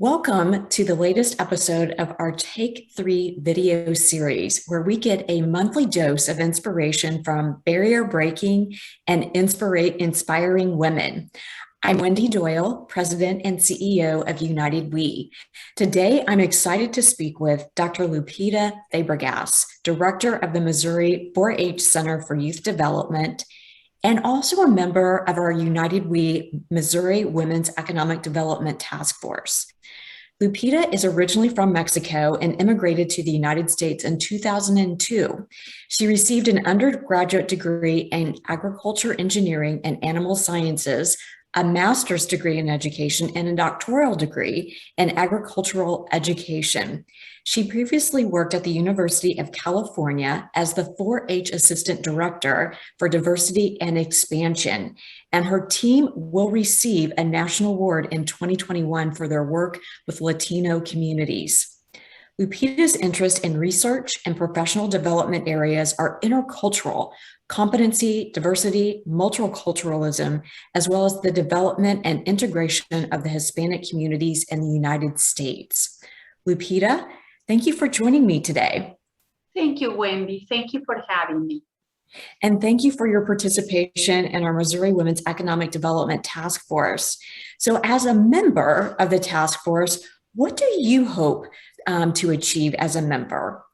Welcome to the latest episode of our Take 3 video series, where we get a monthly dose of inspiration from barrier breaking and inspiring women. I'm Wendy Doyle, President and CEO of United We. Today, I'm excited to speak with Dr. Lupita Fabregas, Director of the Missouri 4-H Center for Youth Development, and also a member of our United We Missouri Women's Economic Development Task Force. Lupita is originally from Mexico and immigrated to the United States in 2002. She received an undergraduate degree in agriculture engineering and animal sciences, a master's degree in education, and a doctoral degree in agricultural education. She previously worked at the University of California as the 4-H Assistant Director for Diversity and Expansion, and her team will receive a national award in 2021 for their work with Latino communities. Lupita's interest in research and professional development areas are intercultural, competency, diversity, multiculturalism, as well as the development and integration of the Hispanic communities in the United States. Lupita, thank you for joining me today. Thank you, Wendy. Thank you for having me. And thank you for your participation in our Missouri Women's Economic Development Task Force. So as a member of the task force, what do you hope to achieve as a member?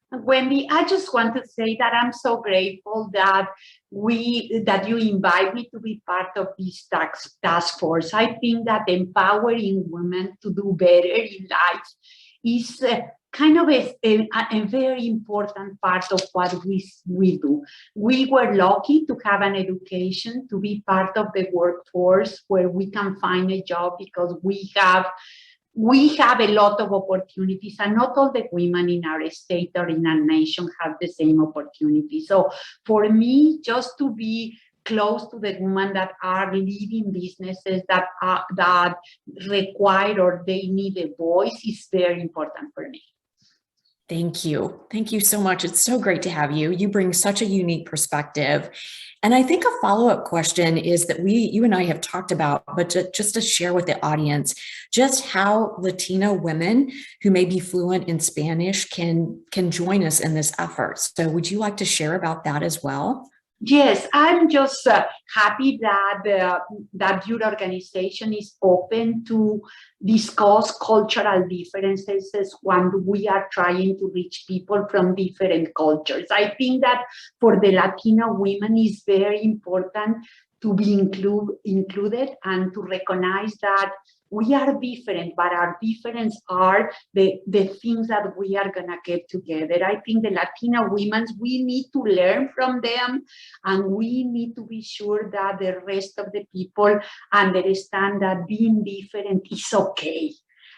Wendy, I just want to say that I'm so grateful that you invite me to be part of this task force. I think that empowering women to do better in life is kind of a very important part of what we do. We were lucky to have an education, to be part of the workforce where we can find a job because we have a lot of opportunities, and not all the women in our state or in our nation have the same opportunity. So for me, just to be close to the women that are leading businesses that require or they need a voice is very important for me. Thank you. Thank you so much. It's so great to have you. You bring such a unique perspective. And I think a follow-up question is that you and I have talked about, but just to share with the audience, just how Latino women who may be fluent in Spanish can join us in this effort. So would you like to share about that as well? Yes, I'm just happy that your organization is open to discuss cultural differences when we are trying to reach people from different cultures. I think that for the Latino women, it's very important to be included and to recognize that we are different, but our difference are the things that we are going to get together. I think the Latina women, we need to learn from them, and we need to be sure that the rest of the people understand that being different is okay.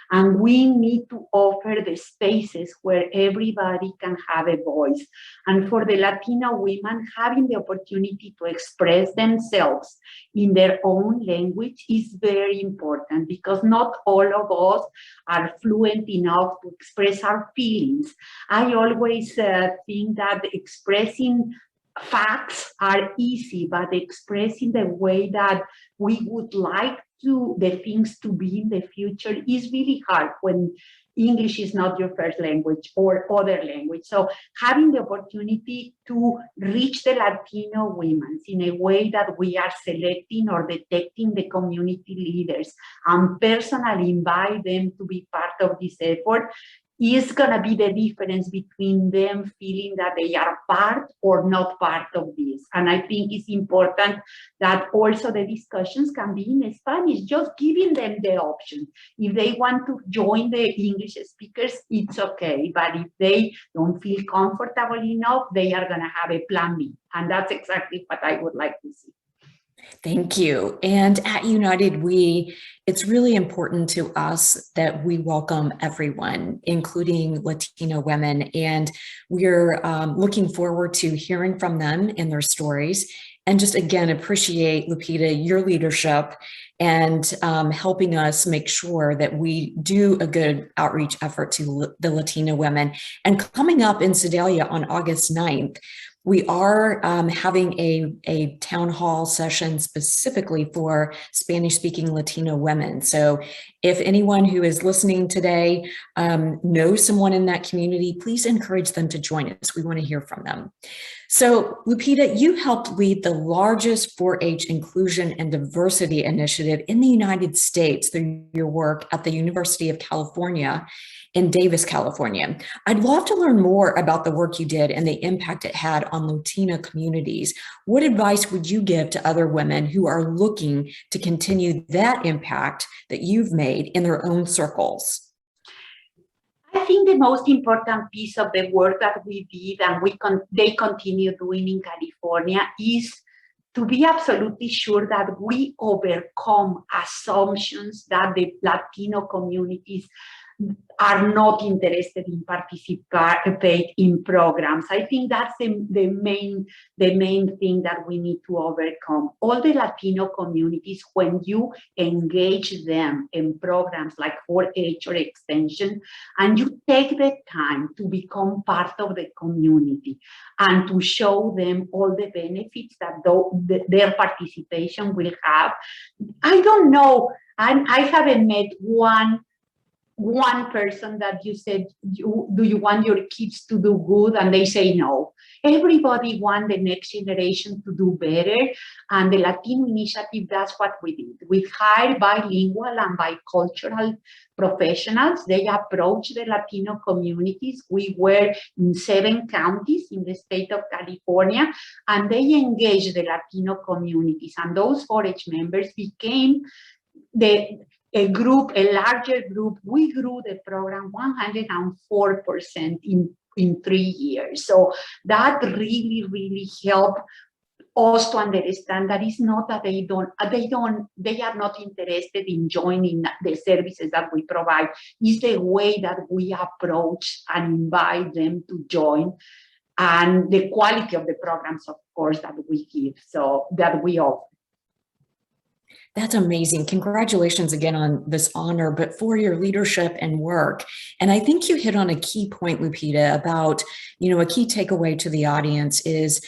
And we need to offer the spaces where everybody can have a voice. And for the Latino women, having the opportunity to express themselves in their own language is very important, because not all of us are fluent enough to express our feelings. I always think that expressing facts are easy, but expressing the way that we would like the things to be in the future is really hard when English is not your first language or other language. So having the opportunity to reach the Latino women in a way that we are selecting or detecting the community leaders and personally invite them to be part of this effort is going to be the difference between them feeling that they are part or not part of this. And I think it's important that also the discussions can be in Spanish, just giving them the option. If they want to join the English speakers, it's okay. But if they don't feel comfortable enough, they are going to have a plan B. And that's exactly what I would like to see. Thank you. And at United We, it's really important to us that we welcome everyone, including Latino women. And we're looking forward to hearing from them and their stories. And just again, appreciate, Lupita, your leadership and helping us make sure that we do a good outreach effort to the Latino women. And coming up in Sedalia on August 9th, we are having a town hall session specifically for Spanish-speaking Latino women. So If anyone who is listening today knows someone in that community, please encourage them to join us. We want to hear from them. So, Lupita, you helped lead the largest 4-H inclusion and diversity initiative in the United States through your work at the University of California in Davis, California. I'd love to learn more about the work you did and the impact it had on Latino communities. What advice would you give to other women who are looking to continue that impact that you've made in their own circles? I think the most important piece of the work that we did and they continue doing in California is to be absolutely sure that we overcome assumptions that the Latino communities are not interested in participate in programs. I think that's the main thing that we need to overcome. All the Latino communities, when you engage them in programs like 4-H or extension, and you take the time to become part of the community and to show them all the benefits that their participation will have. I don't know, and I haven't met one person that you said, do you want your kids to do good? And they say no. Everybody wants the next generation to do better. And the Latino initiative, that's what we did. We hired bilingual and bicultural professionals. They approached the Latino communities. We were in 7 counties in the state of California, and they engaged the Latino communities. And those 4-H members became a larger group. We grew the program 104% in 3 years. So that really helped us to understand that it's not that they are not interested in joining the services that we provide. It's the way that we approach and invite them to join, and the quality of the programs, of course, that we give, so that we offer. That's amazing. Congratulations again on this honor, but for your leadership and work. And I think you hit on a key point, Lupita, about, a key takeaway to the audience is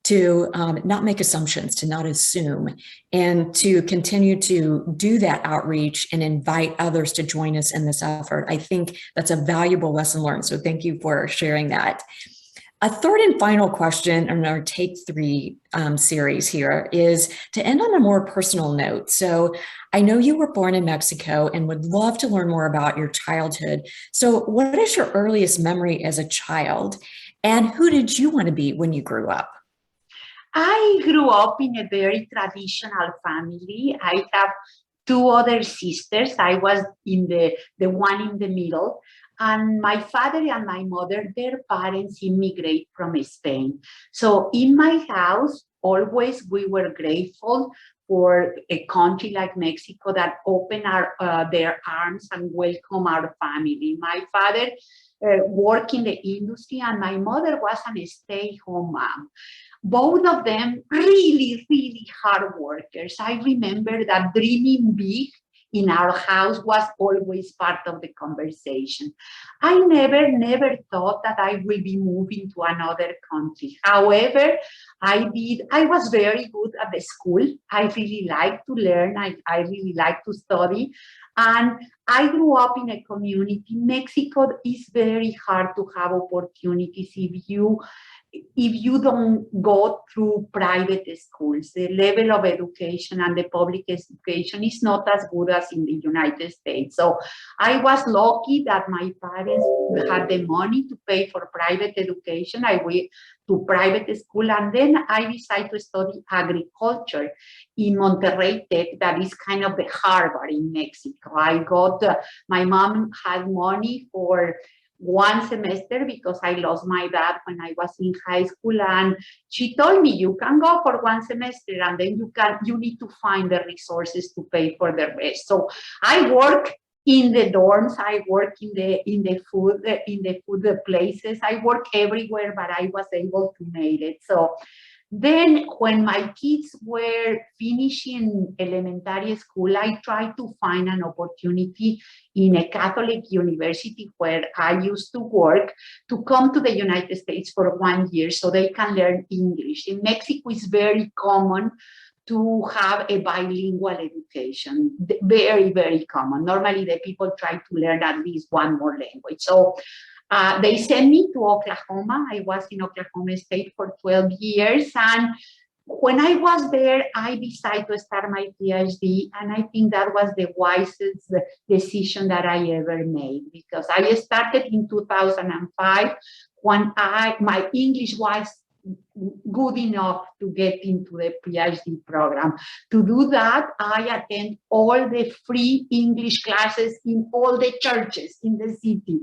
to not make assumptions, to not assume, and to continue to do that outreach and invite others to join us in this effort. I think that's a valuable lesson learned. So thank you for sharing that. A third and final question in our Take 3 series here is to end on a more personal note. So I know you were born in Mexico and would love to learn more about your childhood. So what is your earliest memory as a child, and who did you want to be when you grew up? I grew up in a very traditional family. I have 2 other sisters. I was in the one in the middle. And my father and my mother, their parents immigrated from Spain. So in my house, always we were grateful for a country like Mexico that opened their arms and welcome our family. My father worked in the industry, and my mother was a stay-home mom. Both of them really hard workers. I remember that dreaming big in our house was always part of the conversation. I never thought that I will be moving to another country. However, I was very good at the school. I really like to learn. I really like to study. And I grew up in a community. Mexico is very hard to have opportunities if you don't go through private schools. The level of education and the public education is not as good as in the United States. So I was lucky that my parents had the money to pay for private education. I went to private school, and then I decided to study agriculture in Monterrey Tech. That is kind of the Harvard in Mexico. My mom had money for 1 semester because I lost my dad when I was in high school, and she told me, you can go for 1 semester and then you need to find the resources to pay for the rest. So I work in the dorms, I work in the food places, I work everywhere, but I was able to make it. So then when my kids were finishing elementary school, I tried to find an opportunity in a Catholic university where I used to work to come to the United States for 1 year so they can learn English. In Mexico, it's very common to have a bilingual education. Very, very common. Normally, the people try to learn at least one more language. So they sent me to Oklahoma. I was in Oklahoma State for 12 years. And when I was there, I decided to start my PhD. And I think that was the wisest decision that I ever made, because I started in 2005 when my English was good enough to get into the PhD program. To do that, I attend all the free English classes in all the churches in the city.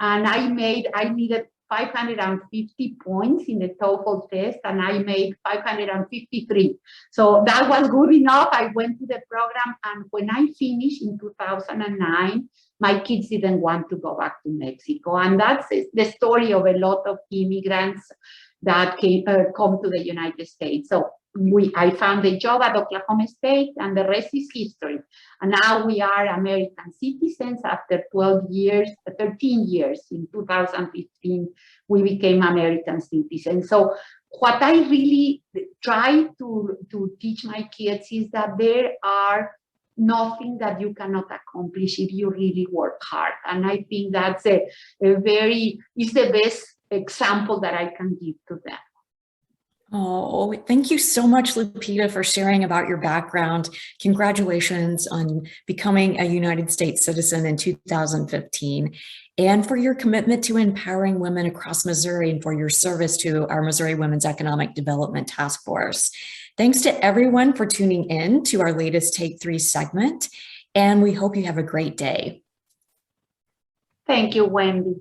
And I needed 550 points in the TOEFL test, and I made 553. So that was good enough. I went to the program, and when I finished in 2009, my kids didn't want to go back to Mexico. And that's the story of a lot of immigrants that come to the United States. So I found a job at Oklahoma State, and the rest is history. And now we are American citizens after 13 years. In 2015, we became American citizens. So what I really try to teach my kids is that there are nothing that you cannot accomplish if you really work hard. And I think that's it's the best example that I can give to them. Oh, thank you so much, Lupita, for sharing about your background. Congratulations on becoming a United States citizen in 2015, and for your commitment to empowering women across Missouri, and for your service to our Missouri Women's Economic Development Task Force. Thanks to everyone for tuning in to our latest Take 3 segment, and we hope you have a great day. Thank you, Wendy.